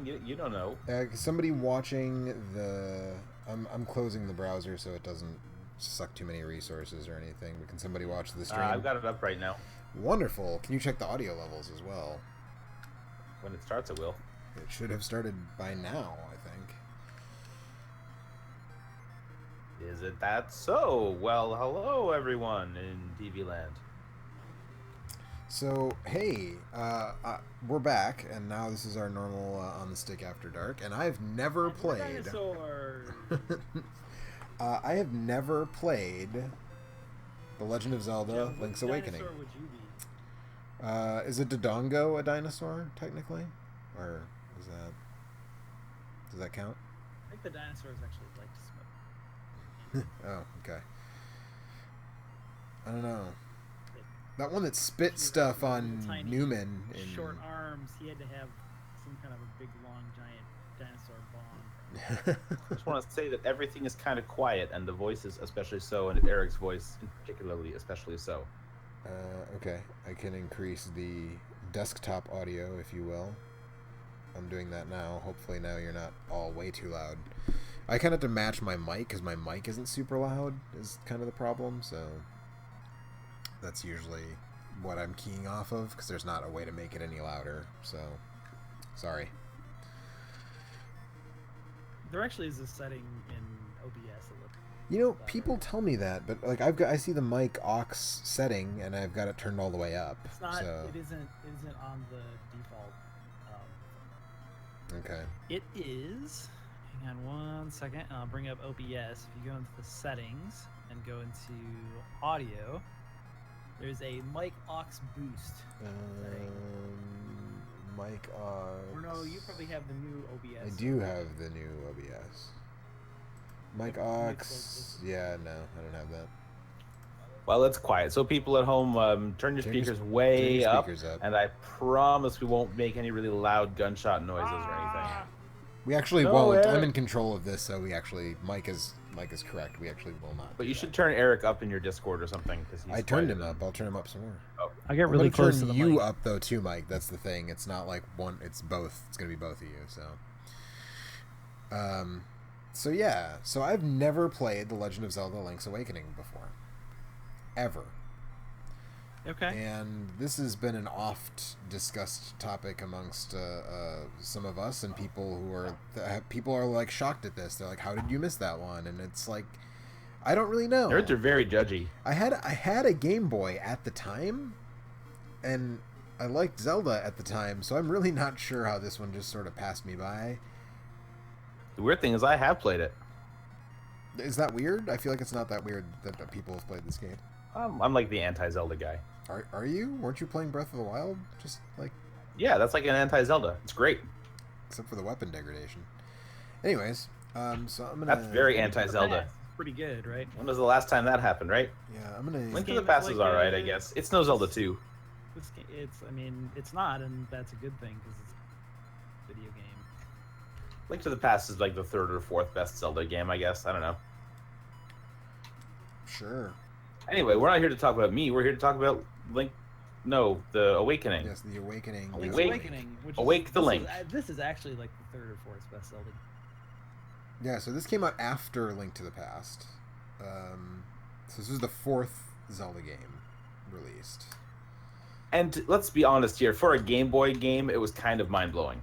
listening. You don't know. Somebody watching the... I'm closing the browser so it doesn't suck too many resources or anything. But can somebody watch the stream? I've got it up right now. Wonderful. Can you check the audio levels as well? When it starts, it will. It should have started by now, I think. Is it that so? Well, hello everyone in TV land. So, hey, we're back, and now this is our normal On the Stick After Dark, and I've never played... I have never played The Legend of Zelda Link's Awakening. What dinosaur would you be? Is a Dodongo a dinosaur, technically? Or is that... Does that count? I think the dinosaurs actually like to smoke. Oh, okay. I don't know. That one that spit stuff on tiny, Newman. Short arms. He had to have some kind of a big, long, giant dinosaur bomb. I just want to say that everything is kind of quiet, and the voices especially so, and Eric's voice particularly especially so. Okay, I can increase the desktop audio, if you will. I'm doing that now. Hopefully now you're not all way too loud. I kind of have to match my mic, because my mic isn't super loud, is kind of the problem, so... That's usually what I'm keying off of, because there's not a way to make it any louder, so... Sorry. There actually is a setting in OBS that looks... You know, people tell me that, but like I see the mic aux setting, and I've got it turned all the way up. It's not. So. It isn't on the default. Okay. It is. Hang on one second, and I'll bring up OBS. If you go into the settings and go into audio, there's a mic aux boost setting. Mic aux. Or no, you probably have the new OBS. I do have the new OBS. Mic aux. Yeah, no, I don't have that. Well, it's quiet, so people at home, turn your speakers way up, and I promise we won't make any really loud gunshot noises or anything. We actually won't. I'm in control of this, so we actually Mike is correct. We actually will not. But you should turn Eric up in your Discord or something. I turned him up. I'll turn him up some more. Oh. I get really close to the you mic. up though too, Mike. That's the thing. It's not like one. It's both. It's gonna be both of you. So. So yeah. So I've never played The Legend of Zelda: Link's Awakening before. Ever. Okay. And this has been an oft discussed topic amongst some of us and people who are like shocked at this. They're like, "How did you miss that one?" And it's like, I don't really know. Nerds are very judgy. I had a Game Boy at the time, and I liked Zelda at the time, so I'm really not sure how this one just sort of passed me by. The weird thing is I have played it. Is that weird? I feel like it's not that weird that people have played this game. I'm like the anti-Zelda guy. Are you? Weren't you playing Breath of the Wild? Just like... Yeah, that's like an anti-Zelda. It's great. Except for the weapon degradation. Anyways, so I'm gonna... That's very anti-Zelda. Pretty good, right? When was the last time that happened, right? Yeah, I'm gonna... Link to the Past is alright, I guess. It's no Zelda 2. This game, I mean, it's not, and that's a good thing, because it's a video game. Link to the Past is like the third or fourth best Zelda game, I guess. I don't know. Sure. Anyway, we're not here to talk about me. We're here to talk about Link. No, the Awakening. Yes, the Awakening. Link's Awake- Awakening. Which Awake is, the Link. This is actually like the third or fourth best Zelda. Yeah, so this came out after Link to the Past. So this is the fourth Zelda game released. And let's be honest here, for a Game Boy game, it was kind of mind-blowing.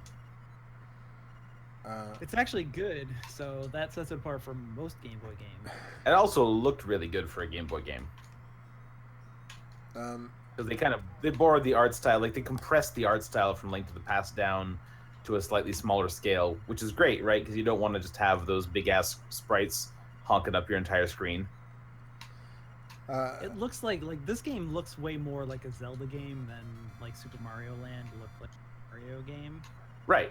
It's actually good, so that sets it apart from most Game Boy games. It also looked really good for a Game Boy game. Because they borrowed the art style, like they compressed the art style from Link to the Past down to a slightly smaller scale, which is great, right? Because you don't want to just have those big-ass sprites honking up your entire screen. It looks like this game looks way more like a Zelda game than like Super Mario Land looked like a Mario game. Right.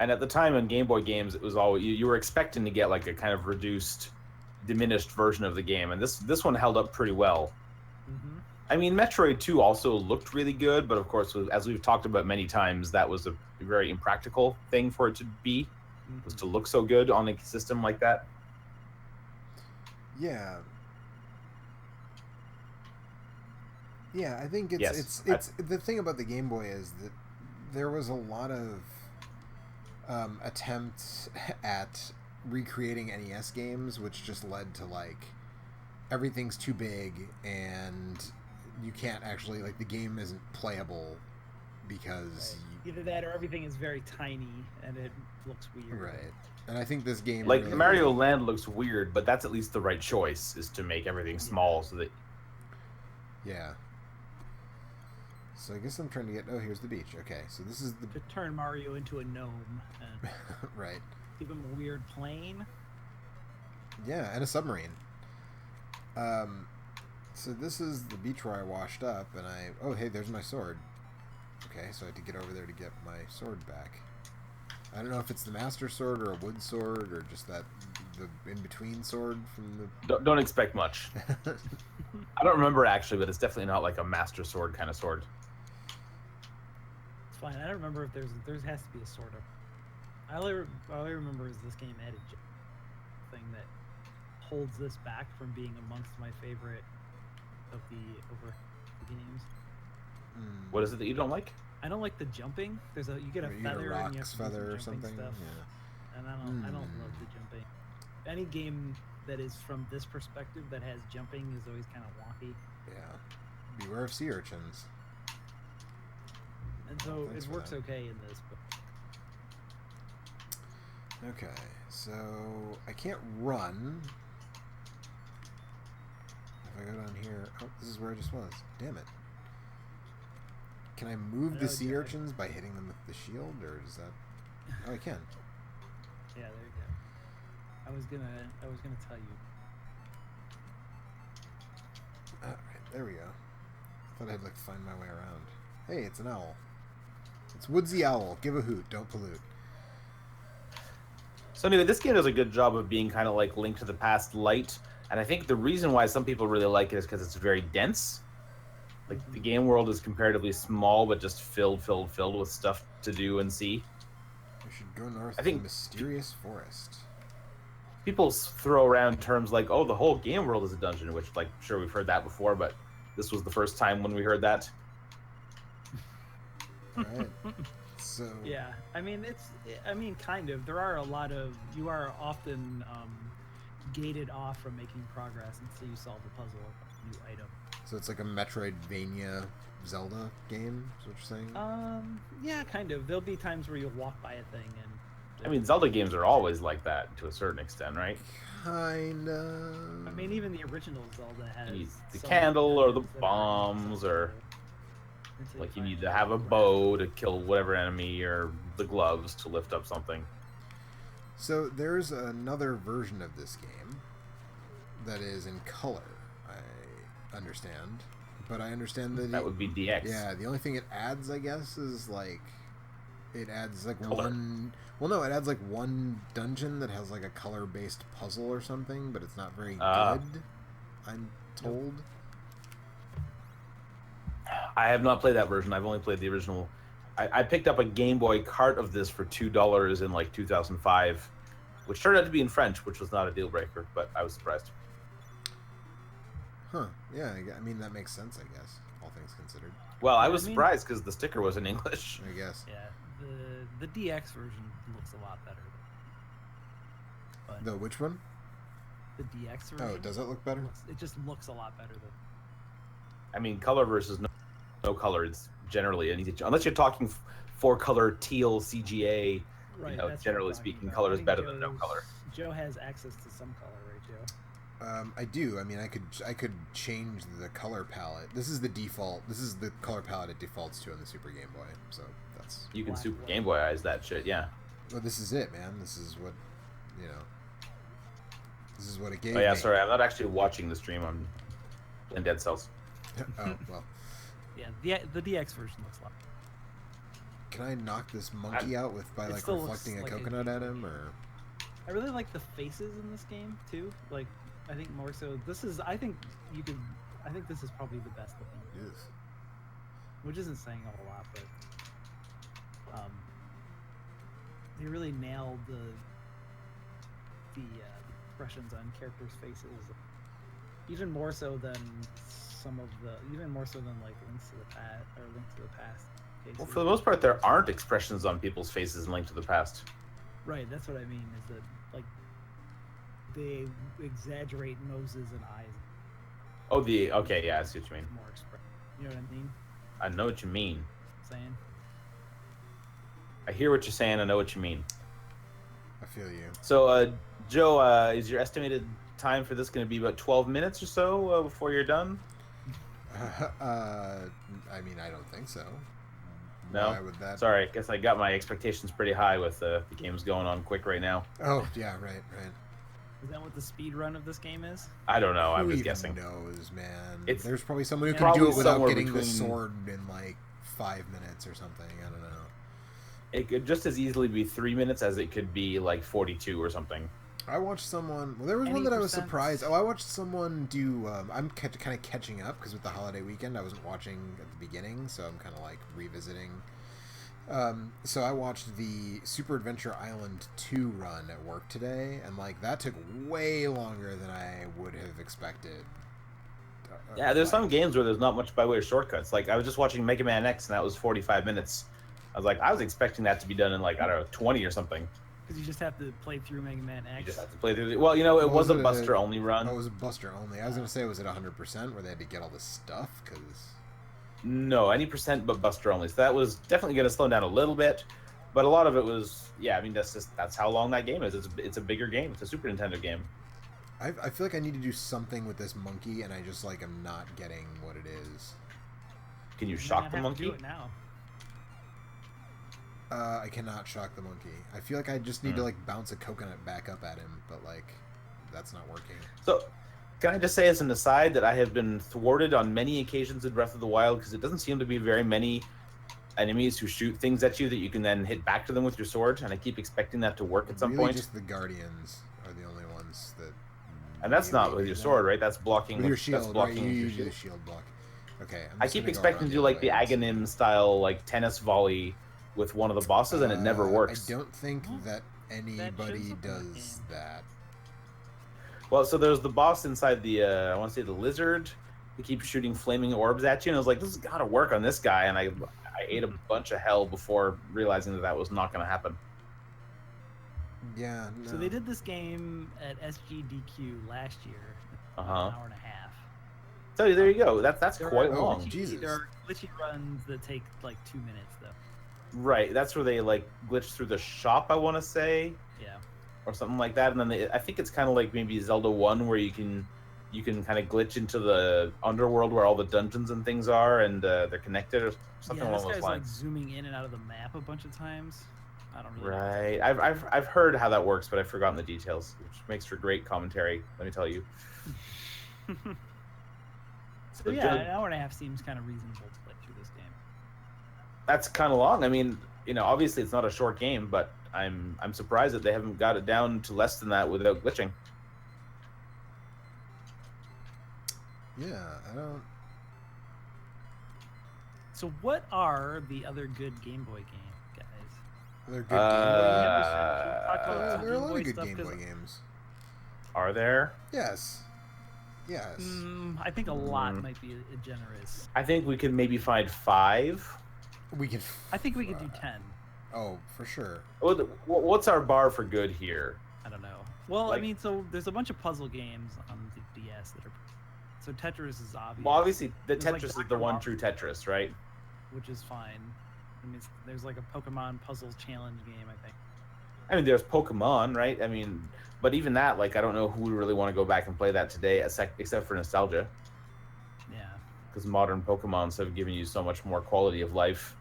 And at the time in Game Boy games, it was always you were expecting to get like a kind of reduced, diminished version of the game, and this one held up pretty well. Mm-hmm. I mean, Metroid 2 also looked really good, but of course, as we've talked about many times, that was a very impractical thing for it to be, was to look so good on a system like that. Yeah. Yeah, I think it's the thing about the Game Boy is that there was a lot of attempt at recreating NES games, which just led to like everything's too big and you can't actually like the game isn't playable because either that or everything is very tiny and it looks weird. Right. And I think this game Like really... Mario Land looks weird, but that's at least the right choice, is to make everything small so that... Yeah. So I guess I'm trying to get... Oh, here's the beach. Okay, so this is the... To turn Mario into a gnome and right. give him a weird plane. Yeah, and a submarine. So this is the beach where I washed up, and I... Oh, hey, there's my sword. Okay, so I had to get over there to get my sword back. I don't know if it's the Master Sword or a wood sword or just that the in-between sword from the... Don't expect much. I don't remember, actually, but it's definitely not like a Master Sword kind of sword. It's fine. I don't remember if there has to be a sword up. All I remember is this game added thing that holds this back from being amongst my favorite of the games. What is it that you don't like? I don't like the jumping. You get a feather and you have to do feather or some something. stuff. Yeah. And I don't love the jumping. Any game that is from this perspective that has jumping is always kind of wonky. Yeah. Beware of sea urchins. And so it works okay in this. But... Okay, so I can't run. If I go down here, oh, this is where I just was. Damn it. Can I move the sea urchins by hitting them with the shield, or is that... Oh, I can. Yeah, there you go. I was gonna tell you. Alright, there we go. I thought I'd like to find my way around. Hey, it's an owl. It's Woodsy Owl. Give a hoot. Don't pollute. So anyway, this game does a good job of being kind of like Link to the Past light, and I think the reason why some people really like it is because it's very dense. Like, the game world is comparatively small, but just filled with stuff to do and see. We should go north to the mysterious forest. People throw around terms like, oh, the whole game world is a dungeon, which, like, sure, we've heard that before, but this was the first time when we heard that. Alright. So... Yeah, I mean, kind of. There are a lot of... You are often gated off from making progress until you solve the puzzle of a new item. So it's like a Metroidvania Zelda game, is what you're saying? Yeah, kind of. There'll be times where you'll walk by a thing and... I mean, Zelda games are always like that, to a certain extent, right? Kinda... I mean, even the original Zelda has... The candle, or the bombs, or... Like, you need to have a bow to kill whatever enemy, or the gloves to lift up something. So there's another version of this game that is in color, I understand. But I understand that... That would be DX. Yeah, the only thing it adds, I guess, is, like... It adds, like, color. one... Well, no, it adds, like, one dungeon that has, like, a color-based puzzle or something, but it's not very good, I'm told. I have not played that version. I've only played the original. I picked up a Game Boy cart of this for $2 in, like, 2005, which turned out to be in French, which was not a deal breaker, but I was surprised. Huh. Yeah, I mean, that makes sense, I guess, all things considered. Well, I was surprised because the sticker was in English. I guess. Yeah, the DX version looks a lot better. But the which one? The DX version. Oh, does it look better? It just looks a lot better. I mean, color versus no color is generally an easy... Unless you're talking 4-color teal CGA, right, you know, generally speaking, color is better than no color. Joe has access to some color, right, Joe? I do. I mean, I could change the color palette. This is the default. This is the color palette it defaults to on the Super Game Boy. So that's... You can Super Game Boyize that shit, yeah. Well, this is it, man. This is what, you know... This is what it gave me. Oh, yeah, me. sorry. I'm not actually watching the stream. I'm in Dead Cells. Oh, well. Yeah, the DX version looks a lot. Can I knock this monkey out by, like, reflecting a coconut at him, or... I really like the faces in this game, too. Like, I think more so... I think this is probably the best looking. Yes. Which isn't saying a whole lot, but... They really nailed the expressions on characters' faces. Even more so than like Links to the Past or Link to the Past. Okay, Well, so for the most part, there aren't expressions on people's faces in Link to the Past. right, that's what I mean. Is that like they exaggerate noses and eyes Oh, okay, yeah, I see what you mean. more express. You know what I mean? I know what you mean. Saying. I hear what you're saying. I know what you mean. I feel you. So, Joe, is your estimated time for this going to be about 12 minutes or so before you're done? I mean, I don't think so. No? Why would that? Sorry, I guess I got my expectations pretty high with the game's going on quick right now. Oh, yeah, right. Is that what the speed run of this game is? I don't know. I'm Who just even guessing. knows, man? It's There's probably someone who can probably do it without somewhere getting the between- sword in like 5 minutes or something. I don't know. It could just as easily be 3 minutes as it could be like 42 or something. I watched someone. Well, there was one Any that I was percent? surprised. Oh, I watched someone do. I'm kind of catching up because with the holiday weekend, I wasn't watching at the beginning, so I'm kind of like revisiting. So I watched the Super Adventure Island 2 run at work today, and like that took way longer than I would have expected. Yeah, there's some Like, games where there's not much by way of shortcuts. Like I was just watching Mega Man X, and that was 45 minutes. I was expecting that to be done in like, I don't know, 20 or something. Because you just have to play through Mega Man X. You just have to play through. Well, you know, it What was was a it, Buster only run. Oh, it was a Buster only. I was gonna say, was it 100% where they had to get all this stuff? Because No, any percent but Buster only. So that was definitely going to slow down a little bit, but a lot of it was, yeah. I mean, that's how long that game is. It's a bigger game. It's a Super Nintendo game. I feel like I need to do something with this monkey, and I just like am not getting what it is. Can you might shock not the have to monkey? do it now. I cannot shock the monkey. I feel like I just need to like bounce a coconut back up at him, but like that's not working. So, can I just say as an aside that I have been thwarted on many occasions in Breath of the Wild because it doesn't seem to be very many enemies who shoot things at you that you can then hit back to them with your sword, and I keep expecting that to work at some Really, point. just the guardians are the only ones that. And that's not really with do your that. sword, right? That's blocking With your that's shield, right? blocking You with your use the shield. shield block. Okay. I'm I just keep gonna go expecting around to do other like the way and see. Aghanim style like tennis volley with one of the bosses, and it never works. I don't think Well, that anybody something like does game. that. Well, so there's the boss inside the I want to say the lizard who keeps shooting flaming orbs at you, and I was like, this has got to work on this guy, and I ate a bunch of hell before realizing that was not going to happen. Yeah. No. So they did this game at SGDQ last year. An Uh-huh. hour and a half. So there you go. That's There quite are long. glitchy- Jesus. There are glitchy runs that take like 2 minutes though. Right. That's where they like glitch through the shop, I want to say, Yeah. or something like that. And then I think it's kind of like maybe Zelda 1 where you can kind of glitch into the underworld where all the dungeons and things are, and they're connected or something Yeah, along this those guy's like lines. zooming in and out of the map a bunch of times. I don't really know. Right. I've heard how that works, but I've forgotten the details, which makes for great commentary. Let me tell you. So yeah, an hour and a half seems kind of reasonable to play through this game. That's kind of long. I mean, you know, obviously it's not a short game, but I'm surprised that they haven't got it down to less than that without glitching. Yeah, I don't. So what are the other good Game Boy games, guys? They're good There Game Boy games. There are a lot Boy of good stuff, Game 'cause- Boy games. Are there? Yes. Yes. I think a lot might be generous. I think we could maybe find 5. We can. I think we could do 10. Oh, for sure. What's our bar for good here? I don't know. Well, I Like- mean, so there's a bunch of puzzle games on the DS that are. So Tetris is obvious. Well, obviously the There's, like, Tetris is Dr. the one Mario. true Tetris, right? Which is fine. I mean, there's like a Pokemon puzzle challenge game, I think. I mean, there's Pokemon, right? I mean, but even that, like, I don't know who would really want to go back and play that today, except for nostalgia, Yeah. because modern Pokemons have given you so much more quality of life.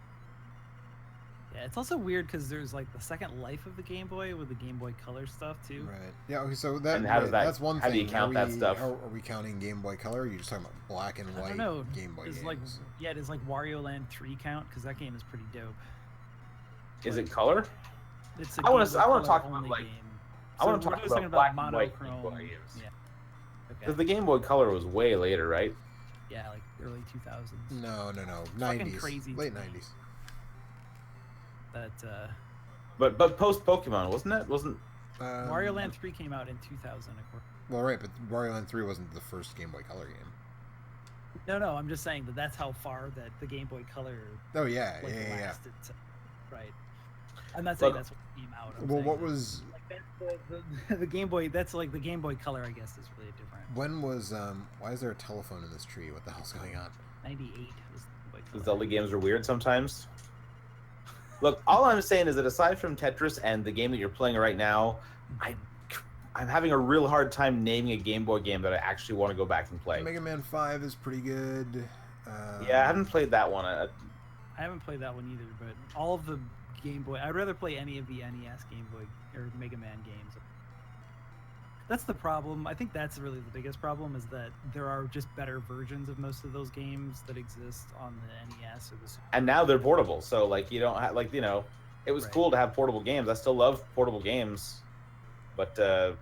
Yeah, it's also weird because there's like the second life of the Game Boy with the Game Boy Color stuff too. Right. Yeah. Okay. So that. And how does that- That's one how thing. do you count that stuff? How, are we counting Game Boy Color? Or are you just talking about black and I white don't know. Game Boy Does games? like does like Wario Land 3 count? Because that game is pretty dope. Is Like, it color? It's a I wanna- Game Boy I wanna Color talk about, only like- game. I wanna So talk we're just about talking black and white Game monochrome. Boy games. Yeah. Because Okay. the Game Boy Color was way later, right? Yeah, like early 2000s. No. Fucking 90s. crazy Late to me. 90s. That But post Pokemon, wasn't it? Wasn't Wario Land 3 came out in 2000, of course. Well, right, but Wario Land 3 wasn't the first Game Boy Color game. No, I'm just saying that that's how far that the Game Boy Color Oh yeah, like yeah. lasted. Right. I'm not saying Look, that's what came out. I'm Well, saying what that, was like the Game Boy? That's like the Game Boy Color. I guess is really different. when was why is there a telephone in this tree? What the hell's going on? 98 was the Game Boy the Color. Zelda games are weird sometimes. Look, all I'm saying is that aside from Tetris and the game that you're playing right now, I'm having a real hard time naming a Game Boy game that I actually want to go back and play. Mega Man 5 is pretty good. Yeah, I haven't played that one. I haven't played that one either, but all of the Game Boy, I'd rather play any of the NES Game Boy or Mega Man games. That's the problem. I think that's really the biggest problem is that there are just better versions of most of those games that exist on the NES or the Super. And now they're portable, so like you don't have like it was Right. cool to have portable games. I still love portable games, but a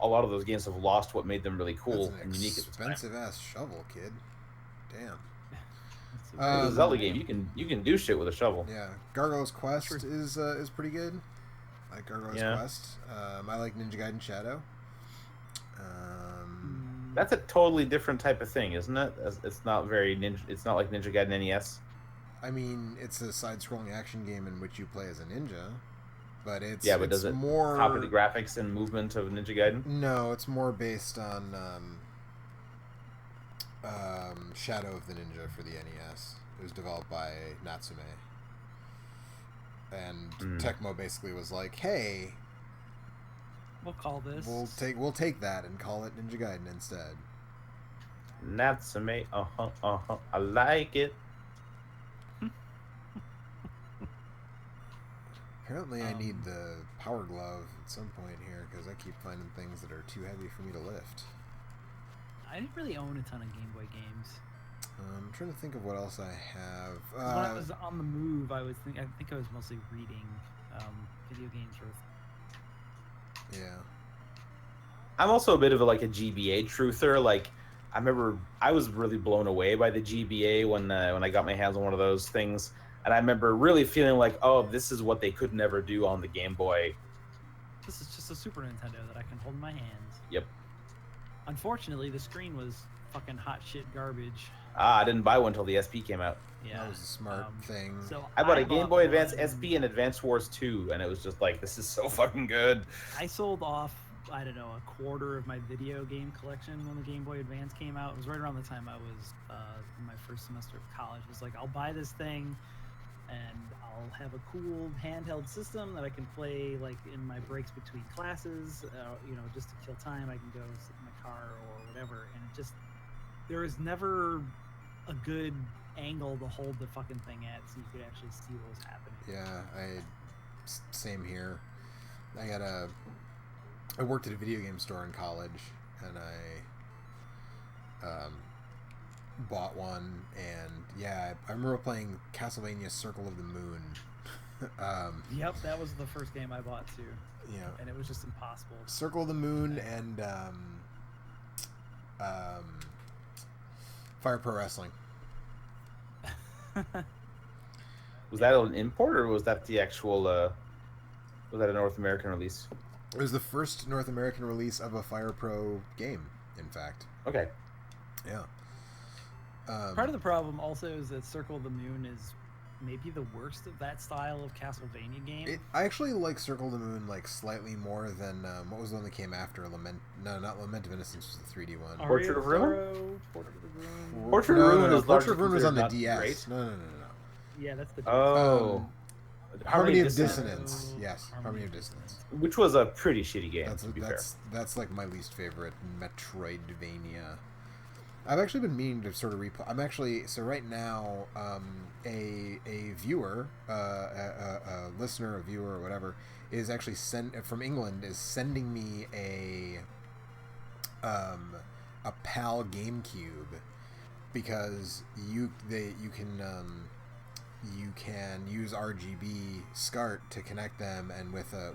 lot of those games have lost what made them really cool That's an and unique at the time. expensive ass shovel, kid. Damn. It's It's a Zelda game. You can do shit with a shovel. Yeah, Gargoyle's Quest True. is pretty good. I like Gargoyle's Quest. I like Ninja Gaiden Shadow. That's a totally different type of thing, isn't it? It's not very ninja. It's not like Ninja Gaiden NES. I mean, it's a side-scrolling action game in which you play as a ninja, but it's does it more copy the graphics and movement of Ninja Gaiden? No, it's more based on Shadow of the Ninja for the NES. It was developed by Natsume, and Tecmo basically was like, "Hey, we'll call this. we'll take that and call it Ninja Gaiden instead." Natsume, I like it. Apparently, I need the Power Glove at some point here because I keep finding things that are too heavy for me to lift. I didn't really own a ton of Game Boy games. I'm trying to think of what else I have. When I was on the move, I think I was mostly reading video games for. Yeah. I'm also a bit of a GBA truther. Like, I remember I was really blown away by the GBA when I got my hands on one of those things, and I remember really feeling like, oh, this is what they could never do on the Game Boy. This is just a Super Nintendo that I can hold in my hands. Yep. Unfortunately, the screen was fucking hot shit garbage. I didn't buy one until the SP came out. Yeah, that was a smart thing. So I bought a Game Boy Advance one, SP and Advance Wars 2, and it was just like, this is so fucking good. I sold off, I don't know, a quarter of my video game collection when the Game Boy Advance came out. It was right around the time I was in my first semester of college. It was like, I'll buy this thing, and I'll have a cool handheld system that I can play like in my breaks between classes, just to kill time. I can go sit in my car or whatever, and it just, there was never a good angle to hold the fucking thing at so you could actually see what was happening. Yeah, same here. I worked at a video game store in college, and I bought one, and yeah, I remember playing Castlevania Circle of the Moon. Yep, that was the first game I bought too. Yeah, and it was just impossible. Circle of the Moon and Fire Pro Wrestling. Was that an import, or was that the actual? Was that a North American release? It was the first North American release of a Fire Pro game, in fact. Okay. Yeah. Part of the problem also is that Circle of the Moon is maybe the worst of that style of Castlevania game. I actually like Circle of the Moon slightly more than what was the one that came after Lament? No, not Lament of Innocence, was the 3D one. Portrait of Ruin. Portrait of Ruin. Portrait of Ruin no, is Portrait of Ruin was on the not DS. great. No. Yeah, that's the. Oh. Harmony of Dissonance. Yes, Harmony of Dissonance. Which was a pretty shitty game. To be fair. That's like my least favorite Metroidvania. I've actually been meaning to sort of replay. I'm actually right now. A viewer, a listener, a viewer, or whatever, is actually from England is sending me a PAL GameCube because you can use RGB SCART to connect them, and with a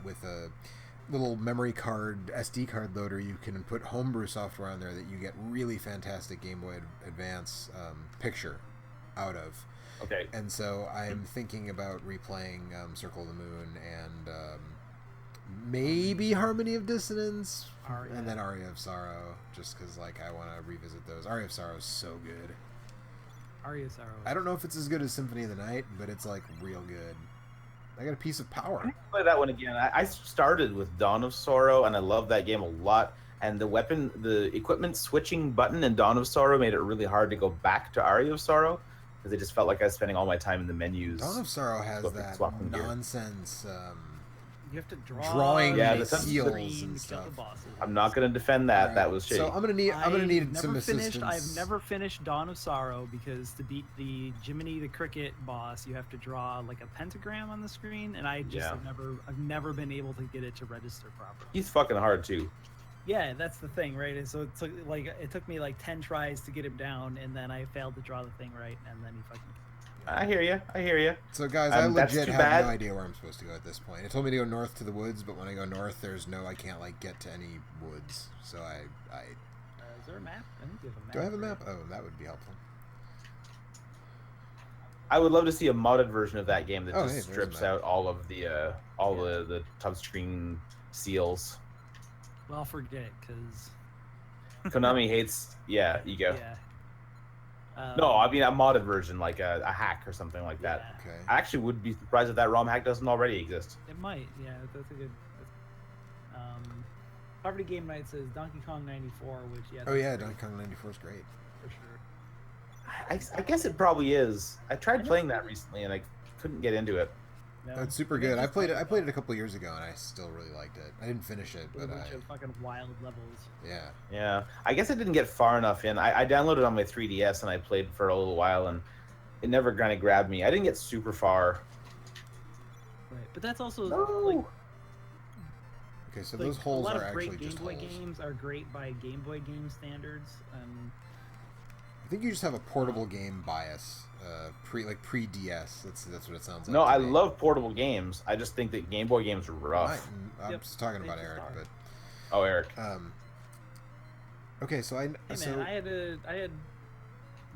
little memory card, SD card loader, you can put homebrew software on there that you get really fantastic Game Boy Advance picture out of. Okay. And so I'm thinking about replaying Circle of the Moon and maybe Harmony of Dissonance, and then Aria of Sorrow, just because I want to revisit those. Aria of Sorrow is so good. Aria of Sorrow. I don't know if it's as good as Symphony of the Night, but it's like real good. I got a piece of power. Play that one again. I started with Dawn of Sorrow, and I love that game a lot. And the equipment switching button in Dawn of Sorrow made it really hard to go back to Aria of Sorrow because it just felt like I was spending all my time in the menus. Dawn of Sorrow has swapping that gear. nonsense. You have to Drawing the seals and stuff. I'm not going to defend that. Right. That was shitty. So I'm gonna need some assistance. I've never finished Dawn of Sorrow because to beat the Jiminy the Cricket boss, you have to draw like a pentagram on the screen, and I just I've never been able to get it to register properly. He's fucking hard too. Yeah, that's the thing, right? And so it took me like 10 tries to get him down, and then I failed to draw the thing right, and then he fucking. I hear you. So guys, I legit have bad. no idea where I'm supposed to go at this point. It told me to go north to the woods, but when I go north, I can't like get to any woods. So is there a map? I think you have a map. Do I have a map? Oh, that would be helpful. I would love to see a modded version of that game that Oh, just hey, strips out all of the the touchscreen seals. Well, forget it, because Konami hates. Yeah, you go. yeah. No, I mean a modded version, like a hack or something like that. Yeah. Okay. I actually would be surprised if that ROM hack doesn't already exist. It might, yeah. That's a good. Poverty Game Night says Donkey Kong 94, which Oh yeah, Donkey Kong 94 is great. for sure. I guess it probably is. I tried playing that recently and I couldn't get into it. No, It's super good. I played it a couple years ago and I still really liked it. I didn't finish it, With a but bunch of fucking wild levels. yeah. Yeah, I guess I didn't get far enough in. I downloaded it on my 3DS and I played for a little while and it never kind of grabbed me. I didn't get super far. Right, but that's also No. like. Okay, so Like, those holes a lot are of great actually Game just Boy holes. games are great by Game Boy game standards. I think you just have a portable game bias, pre DS. That's what it sounds like. No, to I me. love portable games. I just think that Game Boy games are rough. I'm Yep, just talking they about just Eric, are. but Oh, Eric. okay, so Hey man, I had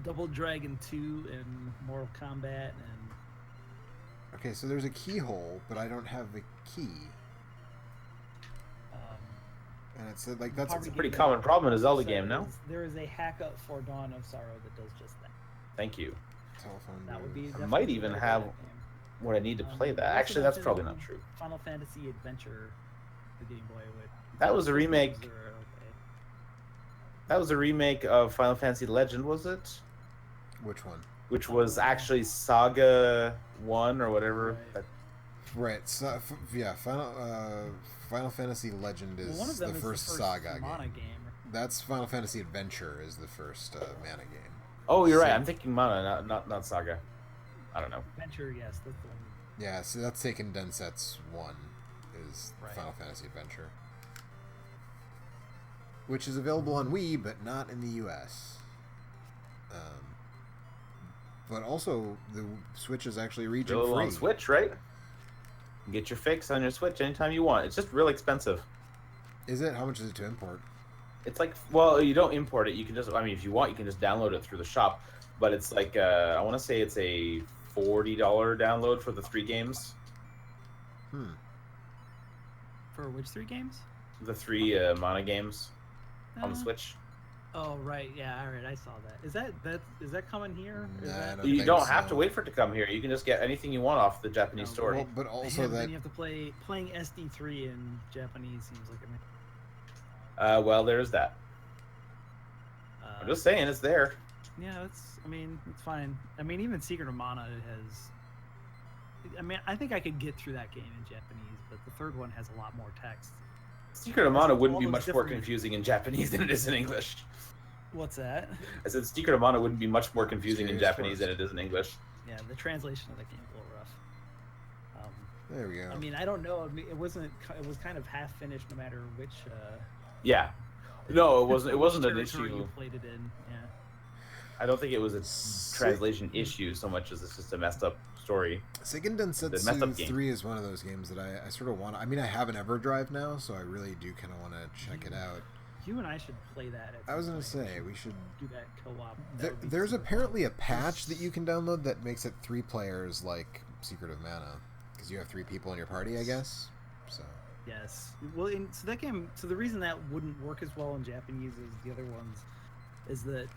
Double Dragon 2 and Mortal Kombat and okay, so there's a keyhole, but I don't have the key, and it's like that's Poverty Pretty Game common Night problem in a Zelda says game, no? There is a hack up for Dawn of Sorrow that does just that. Thank you. telephone. That would booth. be. I might definitely even better have for that game. what I need to play that. Also Actually, that's mentioned probably not true. Final Fantasy Adventure, the Game Boy with. That was a remake. Okay. That was a remake of Final Fantasy Legend, was it? Which one? Which was actually Saga 1 or whatever. Right. That- Right. So, Final Fantasy Legend is Well, one of them the is first the first Saga Mana game. game. That's Final Fantasy Adventure is the first Mana game. Oh, you're right. Same. I'm thinking Mana, not Saga. I don't know. Adventure, yes, that's the one. Yeah, so that's Seiken Densetsu 1 is Right. Final Fantasy Adventure. Which is available on Wii, but not in the US. But also, the Switch is actually region Available free. on Switch, right? You get your fix on your Switch anytime you want. It's just real expensive. Is it? How much is it to import? It's like, well, you don't import it. You can just, I mean, if you want, you can just download it through the shop. But it's like, I want to say it's a $40 download for the 3 games. For which 3 games? The 3 Mana games on the Uh, Switch. Oh right, yeah, all right, I saw that. Is that coming here? Is Nah, I that, don't You think don't have so. to wait for it to come here. You can just get anything you want off the Japanese No, store. Well, but also then that you have to playing SD3 in Japanese seems like Well, there's that. I'm just saying, it's there. Yeah, it's fine. I mean, even Secret of Mana has. I mean, I think I could get through that game in Japanese, but the third one has a lot more text. Secret of Mana wouldn't be all much those more different- confusing in Japanese than it is in English. What's that? I said Secret of Mana wouldn't be much more confusing in Serious Japanese first. than it is in English. Yeah, the translation of the game is a little rough. there we go. I mean, I don't know. I mean, it wasn't. It was kind of half finished, no matter which. Yeah. No, it wasn't. It which wasn't an territory issue. You played it in. Yeah. I don't think it was a translation issue so much as it's just a messed up story. Seiken messed up Densetsu game. 3 is one of those games that I sort of want. I mean, I have an EverDrive now, so I really do kind of want to check it out. You and I should play that. I was going gonna say we should. do that co-op. That would be There's super apparently fun. a patch that you can download that makes it 3 players like Secret of Mana, because you have 3 people in your party, I guess. So Yes. Well, so that game. So the reason that wouldn't work as well in Japanese as the other ones is that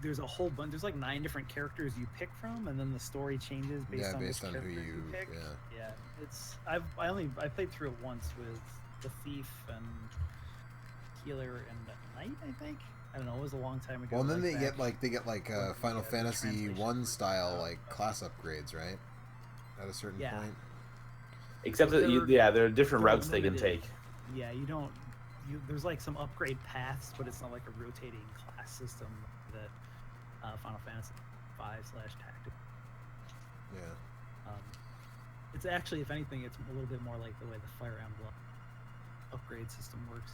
there's a whole bunch. There's like 9 different characters you pick from, and then the story changes based on which who characters you pick. yeah. Yeah, it's I played through it once with the thief and healer and the knight. I think I don't know. It was a long time ago. Well, and then like they get Final Fantasy translation 1 style stuff. like class upgrades, right? At a certain Yeah. point. Except that there are different they're routes they can limited. take. Yeah, you don't. There's like some upgrade paths, but it's not like a rotating class system that Final Fantasy 5/Tactics. Yeah. It's actually, if anything, it's a little bit more like the way the Fire Emblem upgrade system works.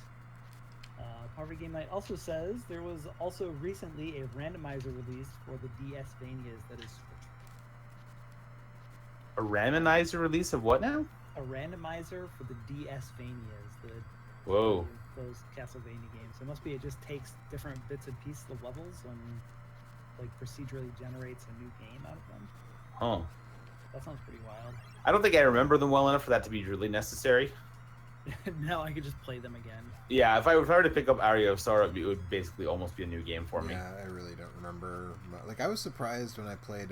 Poverty Game Night also says there was also recently a randomizer released for the DS Vanias that is A randomizer release of what now? a randomizer for the DS Vanias, Whoa. those Castlevania games. It must be it just takes different bits and pieces of levels and like procedurally generates a new game out of them. Huh. That sounds pretty wild. I don't think I remember them well enough for that to be really necessary. Now I could just play them again. Yeah, if I were to pick up Aria of Sorrow, it would basically almost be a new game for me. Yeah, I really don't remember. Like, I was surprised when I played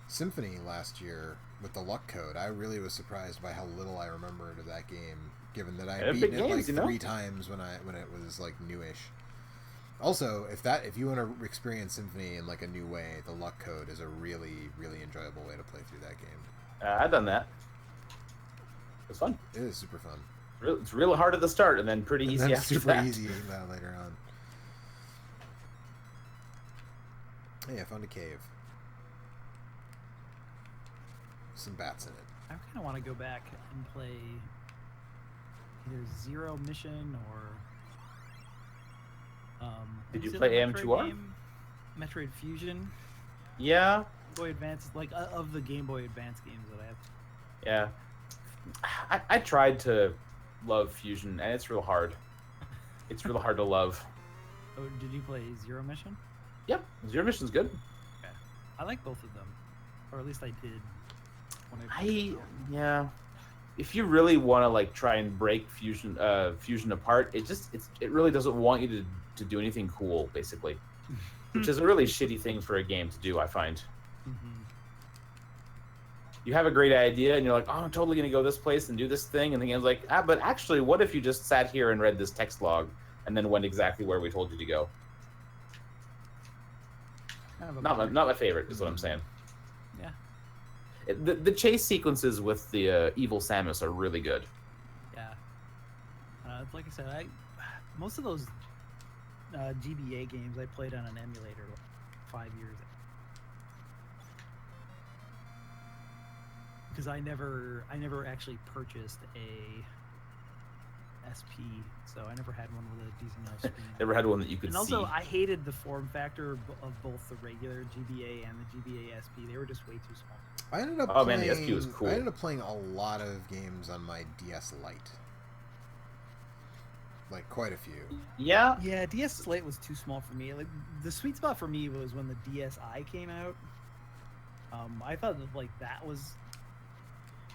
Symphony last year with the luck code. I really was surprised by how little I remembered of that game, given that I They're beat big it like games, you know? 3 times when it was like newish. Also, if you want to experience Symphony in like a new way, the luck code is a really, really enjoyable way to play through that game. I've done that. It's fun. It is super fun. It's really hard at the start, and then pretty And easy then after super that. easy later on. Hey, I found a cave. Some bats in it. I kind of want to go back and play either Zero Mission or. Did you is it play a Metroid AM2R? game? Metroid Fusion. Yeah, Game Boy Advance, like of the Game Boy Advance games that I have. yeah. I tried to love Fusion, and it's real hard. It's real hard to love. Oh, did you play Zero Mission? Yep, Zero Mission's good. Okay. I like both of them, or at least I did. When I played them. Yeah. If you really want to like try and break Fusion apart, it really doesn't want you to do anything cool, basically, which is a really shitty thing for a game to do. I find. Mhm. You have a great idea, and you're like, "Oh, I'm totally gonna go this place and do this thing," and the game's like, but actually, what if you just sat here and read this text log, and then went exactly where we told you to go? Kind of a Not bummer. my favorite, is what I'm saying. Yeah. The chase sequences with the evil Samus are really good. Yeah. Like I said, most of those GBA games I played on an emulator like 5 years ago. Because I never actually purchased a SP, so I never had one with a decent enough screen. Never had one that you could And also, see. I hated the form factor of both the regular GBA and the GBA SP. They were just way too small. I ended up Oh, playing, man, the SP was cool. I ended up playing a lot of games on my DS Lite. Like, quite a few. Yeah, Yeah, DS Lite was too small for me. Like the sweet spot for me was when the DSi came out. I thought that, like that was.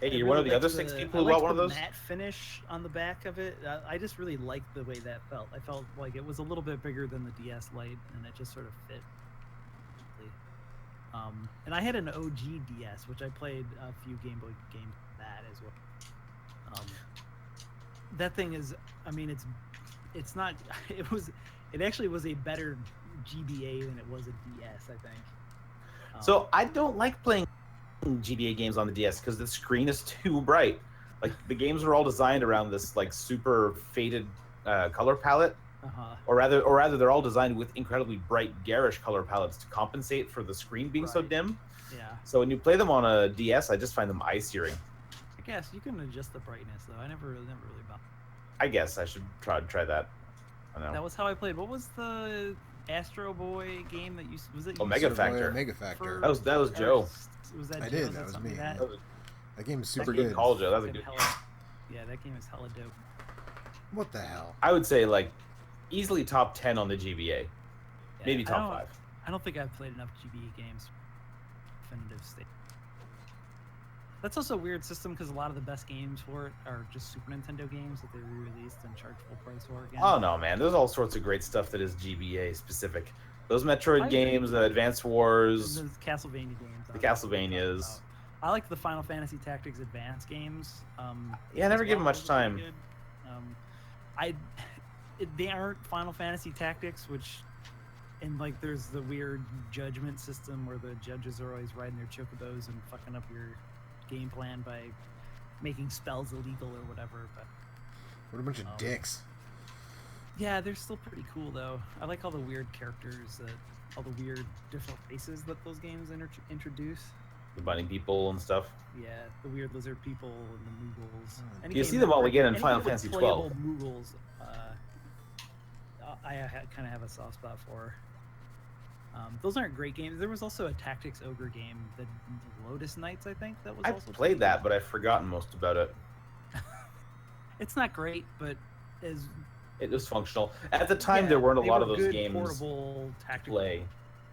hey, I you're one of really the other liked 6 people I who bought liked one of the those? matte finish on the back of it. I just really liked the way that felt. I felt like it was a little bit bigger than the DS Lite, and it just sort of fit. And I had an OG DS, which I played a few Game Boy games with that as well. That thing is, I mean, it's not. It actually was a better GBA than it was a DS, I think. So I don't like playing GBA games on the DS because the screen is too bright. Like the games are all designed around this like super faded color palette, or rather they're all designed with incredibly bright garish color palettes to compensate for the screen being so Right. dim. Yeah. So when you play them on a DS, I just find them eye searing. I guess you can adjust the brightness though. I never really bothered. I guess I should try that. I don't know. That was how I played. What was the Astro Boy game that you was it? Mega Super Boy Factor. Mega Factor. That was Joe. Was that I Joe? did, Was that was something me. That? That game is super That's a good good. call, Joe. That was a Fucking good. yeah, that game is hella dope. What the hell? I would say like easily top 10 on the GBA, Yeah, maybe I top don't- 5. I don't think I've played enough GBA games. Definitive state. That's also a weird system because a lot of the best games for it are just Super Nintendo games that they re-released and charge full price for again. Oh no, man! There's all sorts of great stuff that is GBA specific. Those Metroid games, Advance Wars, Those Castlevania games. the Castlevanias. I like the Final Fantasy Tactics Advance games. Yeah, I never give them much those are time. pretty good. They aren't Final Fantasy Tactics, which, and like there's the weird judgment system where the judges are always riding their chocobos and fucking up your game plan by making spells illegal or whatever. But What a bunch of dicks. yeah, they're still pretty cool though. I like all the weird characters, all the weird different races that those games introduce. The bunny people and stuff. Yeah, the weird lizard people and the Moogles. Any You game see them all again in any Final game with Fantasy playable 12. Moogles, I kind of have a soft spot for. Those aren't great games. There was also a Tactics Ogre game, the Lotus Knights, I think, that was I've also played that, but I've forgotten most about it. It's not great, but It was functional. At the time, there weren't a lot of those games portable to tactical play.